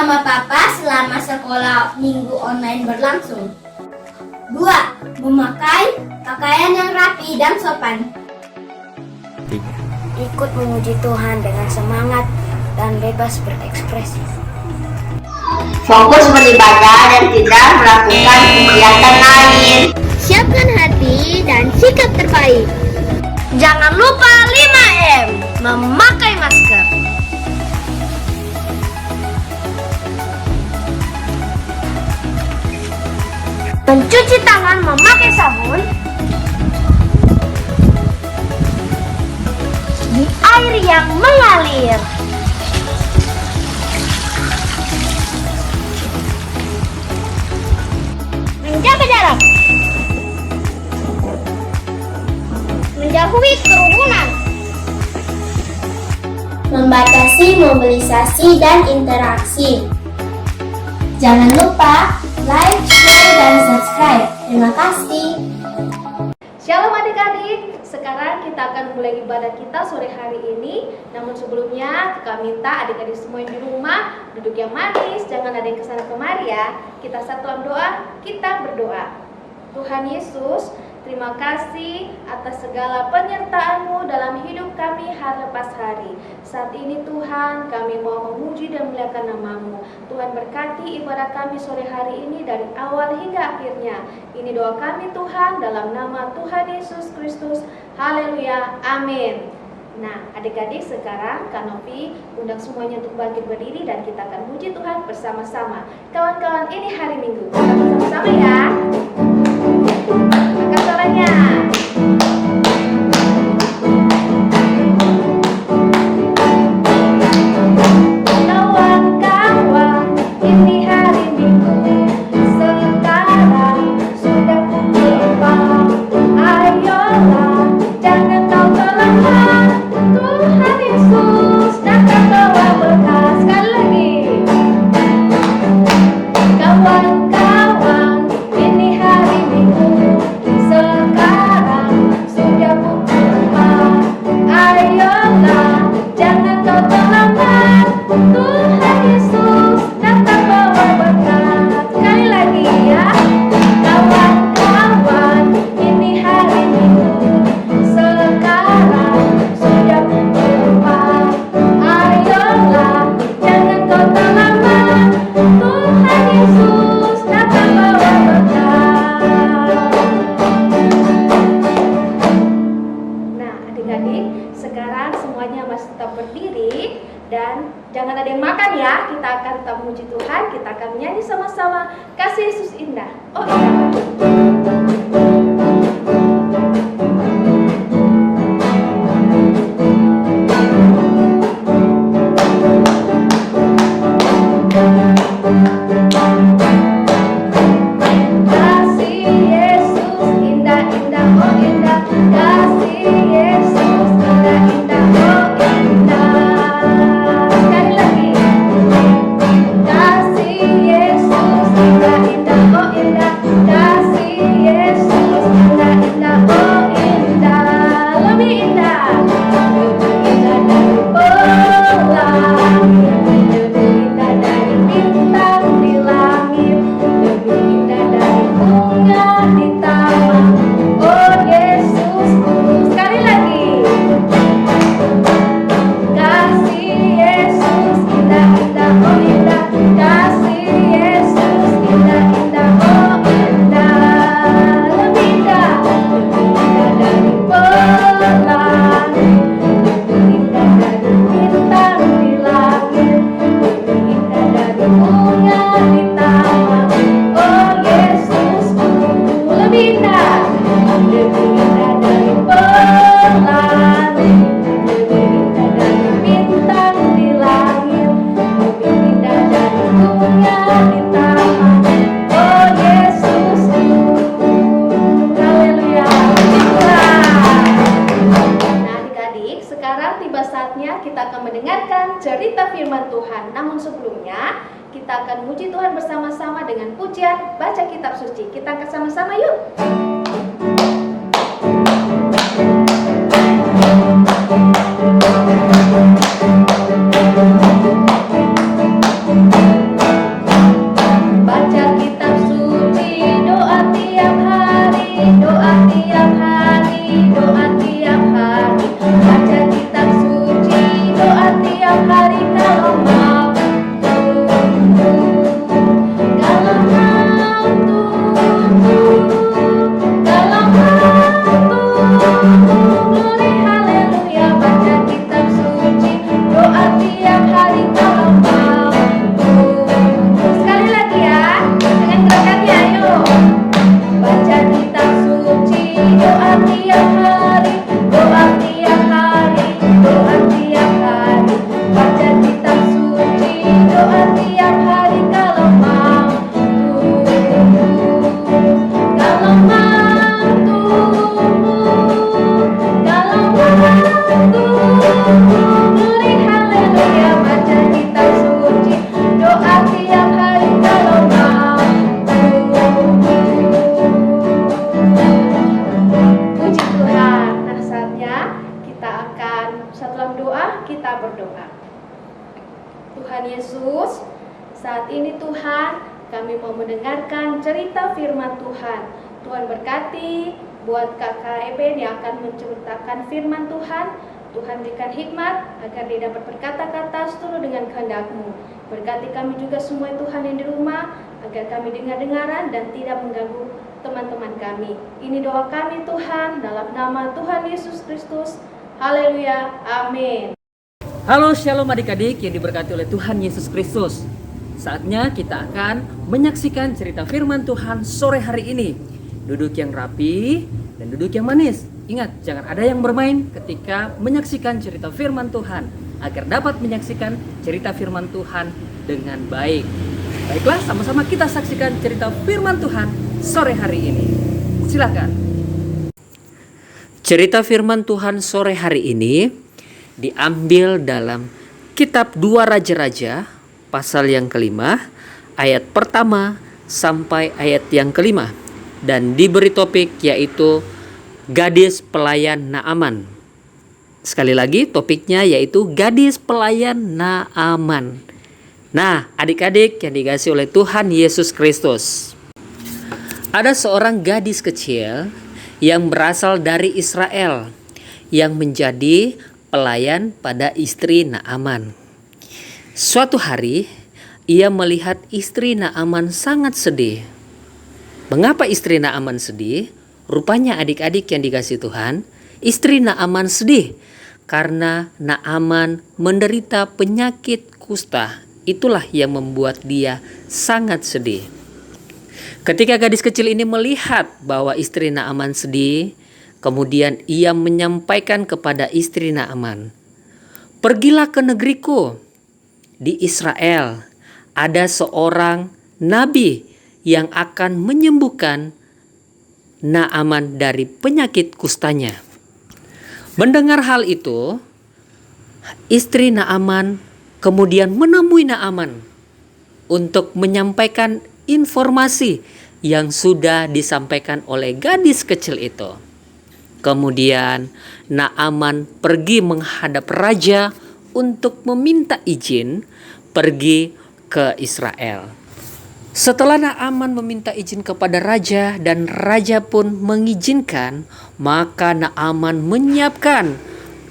sama papa selama sekolah minggu online berlangsung. 2. Memakai pakaian yang rapi dan sopan. Ikut memuji Tuhan dengan semangat dan bebas berekspresi. Fokus beribadah dan tidak melakukan kegiatan lain. Siapkan hati dan sikap terbaik. Jangan lupa 5M, memakai masker. Mencuci tangan memakai sabun di air yang mengalir. Menjaga jarak. Menjauhi kerumunan. Membatasi mobilisasi dan interaksi. Jangan lupa like, share, dan subscribe. Terima kasih. Shalom adik-adik, sekarang kita akan mulai ibadah kita sore hari ini. Namun sebelumnya, kami minta adik-adik semua yang di rumah duduk yang manis, jangan ada yang kesana kemari ya. Kita satu dalam doa, kita berdoa. Tuhan Yesus, terima kasih atas segala penyertaan-Mu dalam hidup kami hari lepas hari. Saat ini Tuhan, kami mau memuji dan memuliakan nama-Mu. Tuhan berkati ibadah kami sore hari ini dari awal hingga akhirnya. Ini doa kami Tuhan dalam nama Tuhan Yesus Kristus. Haleluya, amin. Nah, adik-adik sekarang Kak Novi undang semuanya untuk bangkit berdiri dan kita akan puji Tuhan bersama-sama. Kawan-kawan, ini hari Minggu. Kita bersama-sama ya. Angkat suaranya. Kawan-kawan, ini hari Minggu. Sekarang sudah pukul 4. Ayolah, jangan kau terlambat. Tuhan Yesus datang bawa berkat. Sekali lagi. Kawan-kawan, ini hari Minggu. Sekarang sudah pukul 4. Ayolah, jangan kau terlambat. Tuhan Yesus datang bawa berkat. Sekali lagi ya. Kawan-kawan, ini hari Minggu. Sekarang sudah pukul 4. Ayolah, jangan kau terlambat. Tuhan Yesus datang bawa berkat. Nah, adik-adik, sekarang semuanya masih tetap berdiri dan jangan ada yang makan ya. Kita akan tetap memuji Tuhan, kita akan menyanyi sama-sama. Kasih Yesus indah. Oh iya. Kasih Yesus indah, indah, oh indah. Kasih Yesus indah, indah, oh indah. Sekali lagi. Kasih Yesus indah, indah, oh indah. Kasih Yesus indah, indah, oh indah. Lebih indah. Lebih indah dari pelangi. Lebih indah dari bintang di langit. Lebih indah dari bunga di taman. Oh Yesusku. Sekali lagi. Kasih Yesus indah, indah, oh indah. Kasih Yesus indah, indah, oh indah. Lebih indah. Lebih indah dari pelangi. Lebih indah dari bintang di langit. Lebih indah dari bunga di taman. Oh Yesusku. Lebih indah. Lebih indah dari pelangi. Lebih indah dari bintang di langit. Lebih indah dari bunga di taman. Oh Yesusku. Haleluya. Nah adik-adik, sekarang tiba saatnya kita akan mendengarkan cerita firman Tuhan. Namun sebelumnya, kita akan muji Tuhan bersama-sama dengan pujian baca kitab suci. Kita akan sama-sama yuk. kita berdoa. Tuhan Yesus, saat ini Tuhan, kami mau mendengarkan cerita firman Tuhan. Tuhan berkati buat kakak Eben yang akan menceritakan firman Tuhan. Tuhan berikan hikmat agar dia dapat berkata-kata seturut dengan kehendak-Mu. Berkati kami juga semua Tuhan yang di rumah, agar kami dengar-dengaran dan tidak mengganggu teman-teman kami. Ini doa kami Tuhan, dalam nama Tuhan Yesus Kristus. Haleluya, amin. Halo Shalom adik-adik yang diberkati oleh Tuhan Yesus Kristus. Saatnya kita akan menyaksikan cerita firman Tuhan sore hari ini. Duduk yang rapi dan duduk yang manis. Ingat, jangan ada yang bermain ketika menyaksikan cerita firman Tuhan, agar dapat menyaksikan cerita firman Tuhan dengan baik. Baiklah, sama-sama kita saksikan cerita firman Tuhan sore hari ini. Silakan. Cerita firman Tuhan sore hari ini diambil dalam kitab 2 Raja-Raja pasal yang kelima, ayat pertama sampai ayat yang kelima, dan diberi topik yaitu gadis pelayan Naaman. Sekali lagi topiknya yaitu gadis pelayan Naaman. Nah, adik-adik yang dikasihi oleh Tuhan Yesus Kristus, ada seorang gadis kecil yang berasal dari Israel yang menjadi pelayan pada istri Naaman. Suatu hari, ia melihat istri Naaman sangat sedih. Mengapa istri Naaman sedih? Rupanya adik-adik yang dikasihi Tuhan, istri Naaman sedih karena Naaman menderita penyakit kusta. Itulah yang membuat dia sangat sedih. Ketika gadis kecil ini melihat bahwa istri Naaman sedih, kemudian ia menyampaikan kepada istri Naaman, "Pergilah ke negeriku. Di Israel ada seorang nabi yang akan menyembuhkan Naaman dari penyakit kustanya." Mendengar hal itu, istri Naaman kemudian menemui Naaman untuk menyampaikan informasi yang sudah disampaikan oleh gadis kecil itu. Kemudian Naaman pergi menghadap raja untuk meminta izin pergi ke Israel. Setelah Naaman meminta izin kepada raja dan raja pun mengizinkan, maka Naaman menyiapkan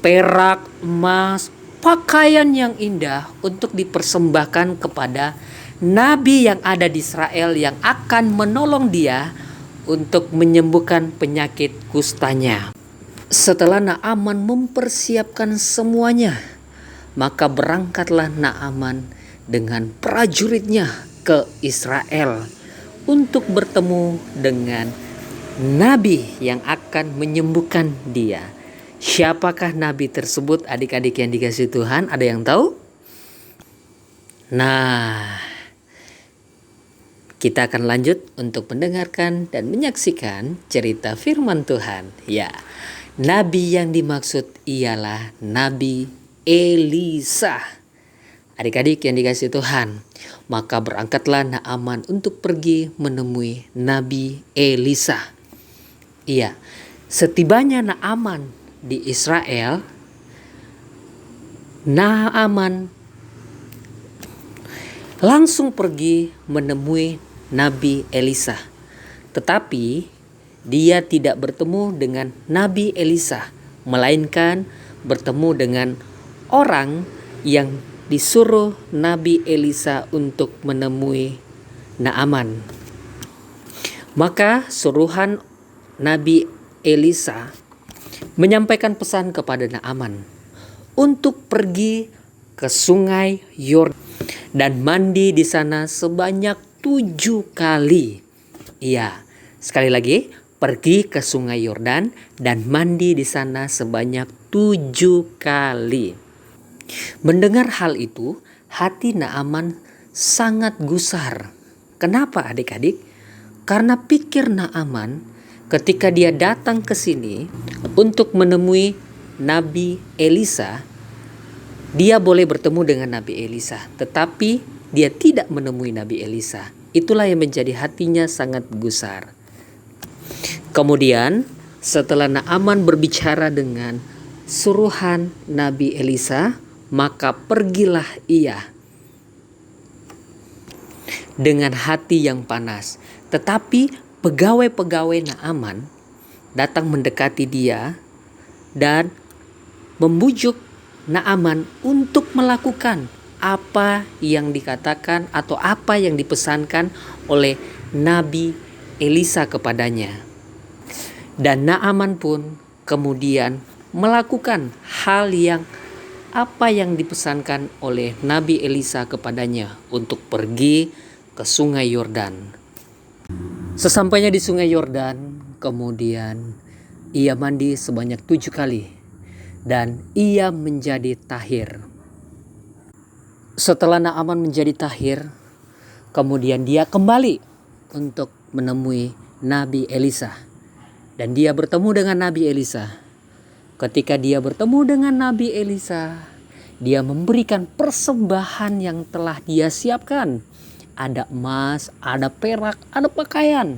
perak, emas, pakaian yang indah untuk dipersembahkan kepada nabi yang ada di Israel yang akan menolong dia untuk menyembuhkan penyakit kustanya. Setelah Naaman mempersiapkan semuanya, maka berangkatlah Naaman dengan prajuritnya ke Israel untuk bertemu dengan nabi yang akan menyembuhkan dia. Siapakah nabi tersebut, adik-adik yang dikasihi Tuhan? Ada yang tahu? Nah, kita akan lanjut untuk mendengarkan dan menyaksikan cerita firman Tuhan. Ya, nabi yang dimaksud ialah Nabi Elisa. Adik-adik yang dikasihi Tuhan, maka berangkatlah Naaman untuk pergi menemui Nabi Elisa. Iya, setibanya Naaman di Israel, Naaman langsung pergi menemui Nabi Elisa. Tetapi dia tidak bertemu dengan Nabi Elisa, melainkan bertemu dengan orang yang disuruh Nabi Elisa untuk menemui Naaman. Maka suruhan Nabi Elisa menyampaikan pesan kepada Naaman untuk pergi ke sungai Yordan dan mandi di sana sebanyak 7 kali. Iya, sekali lagi, pergi ke sungai Yordan dan mandi di sana sebanyak 7 kali. Mendengar hal itu, hati Naaman sangat gusar. Kenapa adik-adik? Karena pikir Naaman ketika dia datang ke sini untuk menemui Nabi Elisa, dia boleh bertemu dengan Nabi Elisa, tetapi dia tidak menemui Nabi Elisa. Itulah yang menjadi hatinya sangat gusar. Kemudian setelah Naaman berbicara dengan suruhan Nabi Elisa, maka pergilah ia dengan hati yang panas. Tetapi pegawai-pegawai Naaman datang mendekati dia dan membujuk Naaman untuk melakukan apa yang dikatakan atau apa yang dipesankan oleh Nabi Elisa kepadanya. Dan Naaman pun kemudian melakukan hal yang apa yang dipesankan oleh Nabi Elisa kepadanya untuk pergi ke sungai Yordan. Sesampainya di sungai Yordan, kemudian ia mandi sebanyak 7 kali dan ia menjadi tahir. Setelah Naaman menjadi tahir, kemudian dia kembali untuk menemui Nabi Elisa. Dan dia bertemu dengan Nabi Elisa. Ketika dia bertemu dengan Nabi Elisa, dia memberikan persembahan yang telah dia siapkan. Ada emas, ada perak, ada pakaian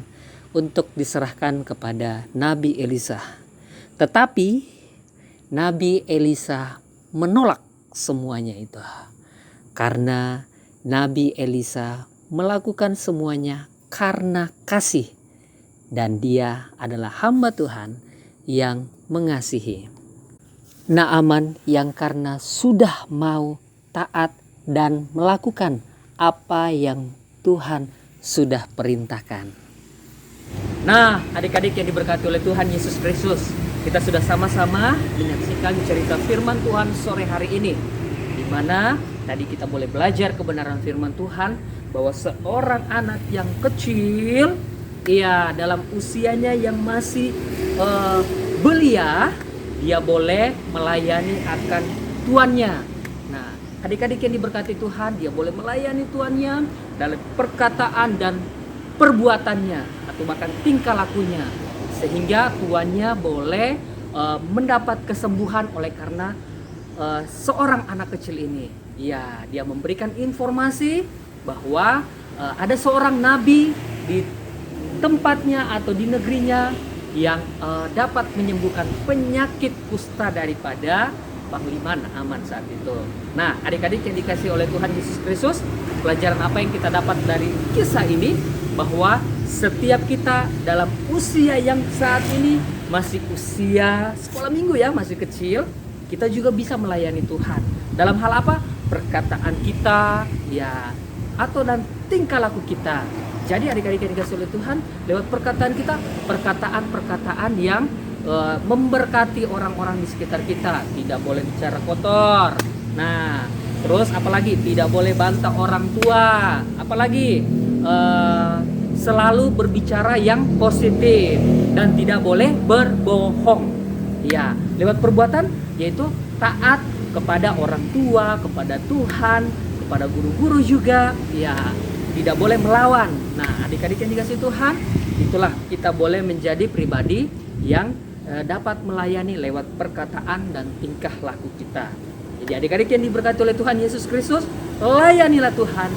untuk diserahkan kepada Nabi Elisa. Tetapi Nabi Elisa menolak semuanya itu. Karena Nabi Elisa melakukan semuanya karena kasih. Dan dia adalah hamba Tuhan yang mengasihi. Naaman yang karena sudah mau taat dan melakukan apa yang Tuhan sudah perintahkan. Nah, adik-adik yang diberkati oleh Tuhan Yesus Kristus, kita sudah sama-sama menyaksikan cerita firman Tuhan sore hari ini, di mana tadi kita boleh belajar kebenaran firman Tuhan bahwa seorang anak yang kecil, dalam usianya yang masih belia, dia boleh melayani akan tuannya. Nah, adik-adik yang diberkati Tuhan, dia boleh melayani tuannya dalam perkataan dan perbuatannya atau bahkan tingkah lakunya, sehingga tuannya boleh mendapat kesembuhan oleh karena seorang anak kecil ini. Ya, dia memberikan informasi bahwa ada seorang nabi di tempatnya atau di negerinya yang dapat menyembuhkan penyakit kusta daripada Panglima Naaman saat itu. Nah, adik-adik yang dikasih oleh Tuhan Yesus Kristus, pelajaran apa yang kita dapat dari kisah ini? Bahwa setiap kita dalam usia yang saat ini masih usia sekolah minggu ya, masih kecil, kita juga bisa melayani Tuhan. Dalam hal apa? Perkataan kita ya, atau dan tingkah laku kita. Jadi adik-adik yang dikasih oleh Tuhan, lewat perkataan kita, perkataan-perkataan yang memberkati orang-orang di sekitar kita. Tidak boleh bicara kotor. Nah, terus apalagi tidak boleh bantah orang tua. Apalagi selalu berbicara yang positif dan tidak boleh berbohong. Ya, lewat perbuatan yaitu taat kepada orang tua, kepada Tuhan, kepada guru-guru juga. Ya, tidak boleh melawan. Nah, adik-adik yang dikasih Tuhan, itulah kita boleh menjadi pribadi yang dapat melayani lewat perkataan dan tingkah laku kita. Jadi adik-adik yang diberkati oleh Tuhan Yesus Kristus, layanilah Tuhan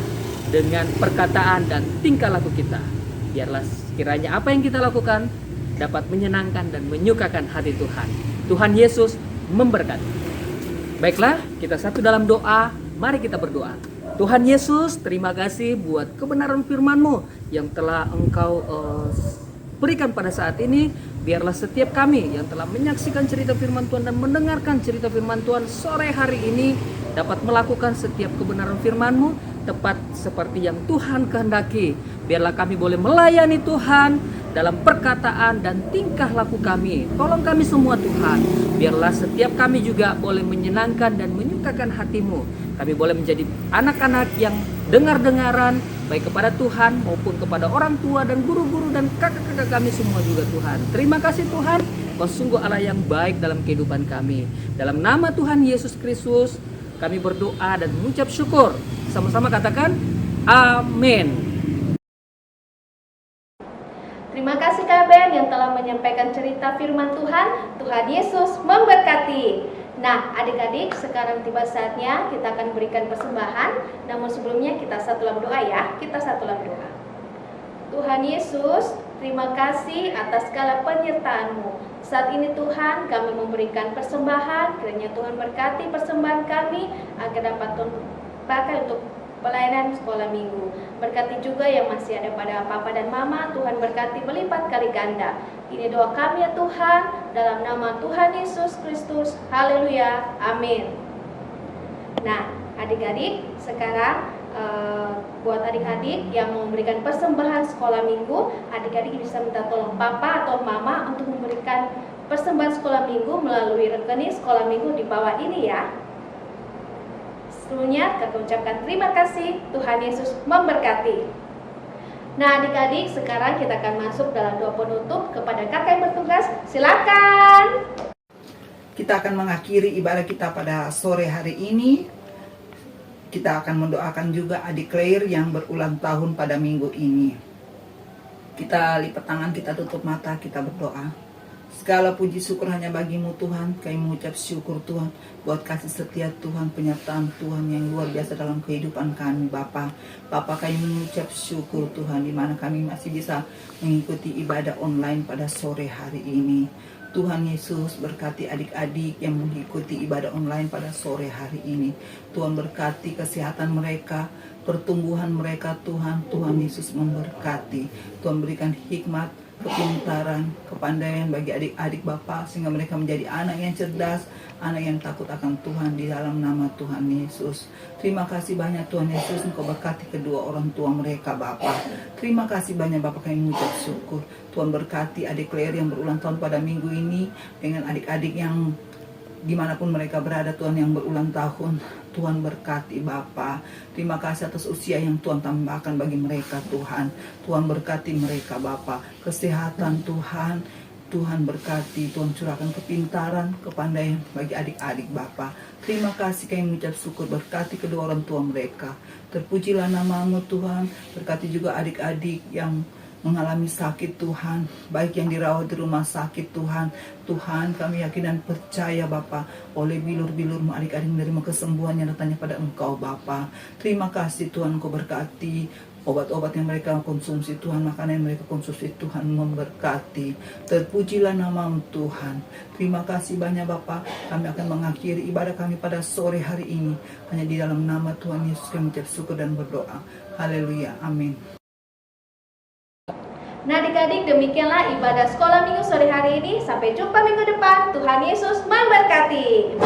dengan perkataan dan tingkah laku kita. Biarlah kiranya apa yang kita lakukan dapat menyenangkan dan menyukakan hati Tuhan. Tuhan Yesus memberkati. Baiklah, kita satu dalam doa. Mari kita berdoa. Tuhan Yesus, terima kasih buat kebenaran firman-Mu yang telah Engkau berikan pada saat ini. Biarlah setiap kami yang telah menyaksikan cerita firman Tuhan dan mendengarkan cerita firman Tuhan sore hari ini dapat melakukan setiap kebenaran firman-Mu tepat seperti yang Tuhan kehendaki. Biarlah kami boleh melayani Tuhan dalam perkataan dan tingkah laku kami. Tolong kami semua Tuhan. Biarlah setiap kami juga boleh menyenangkan dan menyukakan hati-Mu. Kami boleh menjadi anak-anak yang dengar-dengaran baik kepada Tuhan maupun kepada orang tua dan guru-guru dan kakak-kakak kami semua juga Tuhan. Terima kasih Tuhan, Kau sungguh Allah yang baik dalam kehidupan kami. Dalam nama Tuhan Yesus Kristus kami berdoa dan mengucap syukur. Sama-sama katakan amin. Terima kasih Kak Ben yang telah menyampaikan cerita firman Tuhan. Tuhan Yesus memberkati. Nah, adik-adik, sekarang tiba saatnya kita akan berikan persembahan. Namun sebelumnya kita satu dalam doa ya. Kita satu dalam doa. Tuhan Yesus, terima kasih atas segala penyertaan-Mu. Saat ini Tuhan, kami memberikan persembahan, kiranya Tuhan berkati persembahan kami agar dapat Tuhan pakai untuk pelayanan sekolah minggu. Berkati juga yang masih ada pada papa dan mama, Tuhan berkati berlipat kali ganda. Ini doa kami ya Tuhan, dalam nama Tuhan Yesus Kristus. Haleluya, amin. Nah, adik-adik, sekarang buat adik-adik yang mau memberikan persembahan sekolah minggu, adik-adik bisa minta tolong papa atau mama untuk memberikan persembahan sekolah minggu melalui rekening sekolah minggu di bawah ini ya. Sebelumnya kami ucapkan terima kasih, Tuhan Yesus memberkati. Nah adik-adik, sekarang kita akan masuk dalam doa penutup kepada kakak yang bertugas. Silakan. Kita akan mengakhiri ibadah kita pada sore hari ini. Kita akan mendoakan juga adik Claire yang berulang tahun pada minggu ini. Kita lipat tangan, kita tutup mata, kita berdoa. Segala puji syukur hanya bagimu Tuhan. Kami mengucap syukur Tuhan buat kasih setia Tuhan, penyertaan Tuhan yang luar biasa dalam kehidupan kami Bapa. Bapa, kami mengucap syukur Tuhan di mana kami masih bisa mengikuti ibadah online pada sore hari ini. Tuhan Yesus berkati adik-adik yang mengikuti ibadah online pada sore hari ini. Tuhan berkati kesehatan mereka, pertumbuhan mereka Tuhan. Tuhan Yesus memberkati. Tuhan berikan hikmat, kepintaran, kepandaian bagi adik-adik Bapa sehingga mereka menjadi anak yang cerdas, anak yang takut akan Tuhan di dalam nama Tuhan Yesus. Terima kasih banyak Tuhan Yesus, Engkau berkati kedua orang tua mereka Bapa. Terima kasih banyak Bapa, kami mengucap syukur. Tuhan berkati adik Claire yang berulang tahun pada minggu ini dengan adik-adik yang dimanapun mereka berada Tuhan yang berulang tahun. Tuhan berkati Bapa. Terima kasih atas usia yang Tuhan tambahkan bagi mereka Tuhan. Tuhan berkati mereka Bapa. Kesehatan Tuhan. Tuhan berkati, Tuhan curahkan kepintaran, kepandaian bagi adik-adik Bapa. Terima kasih kami mengucap syukur, berkati kedua orang tua mereka. Terpujilah namamu Tuhan. Berkati juga adik-adik yang mengalami sakit Tuhan, baik yang dirawat di rumah sakit Tuhan. Tuhan, kami yakin dan percaya Bapa, oleh bilur-bilur-Mu adik-adik menerima kesembuhan yang datangnya pada Engkau Bapa. Terima kasih Tuhan, Engkau berkati obat-obat yang mereka konsumsi Tuhan, makanan yang mereka konsumsi Tuhan memberkati. Terpujilah namamu Tuhan. Terima kasih banyak Bapa. Kami akan mengakhiri ibadah kami pada sore hari ini hanya di dalam nama Tuhan Yesus kami mengucap syukur dan berdoa. Haleluya, amin. Nah adik-adik, demikianlah ibadah sekolah minggu sore hari ini. Sampai jumpa minggu depan. Tuhan Yesus memberkati.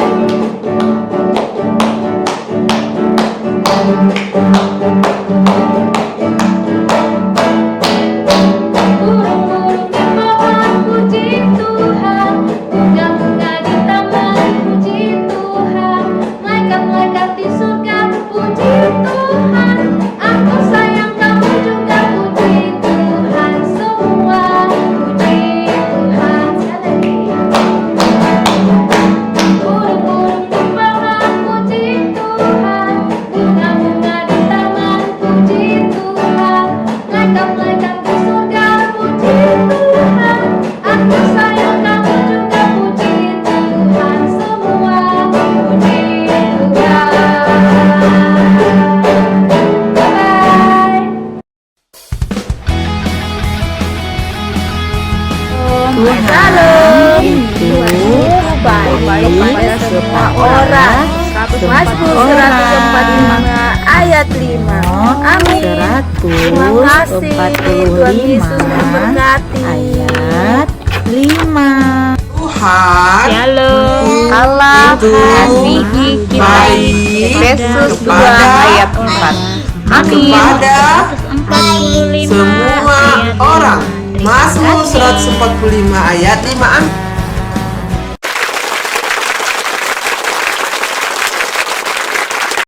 Burung-burung di pohon puji Tuhan, bunga-bunga di taman puji Tuhan, malaikat-malaikat di surga puji Tuhan. Aku sayang kamu juga puji Tuhan semua, puji Tuhan sekali lagi. Burung-burung di pohon puji Tuhan, bunga-bunga di taman puji Tuhan, malaikat-malaikat di surga puji Tuhan. Aku sayang kamu juga puji Tuhan semua, puji Tuhan. Bye. Shalom itu baik kepada semua orang. Mazmur 145 ayat 5. Amin. Terima kasih Tuhan Yesus memberkati. Ayat 5. Tuhan Allah kasihi kita. Efesus 2 ayat 4. Amin. kepada semua orang. Mazmur 145 ayat 5.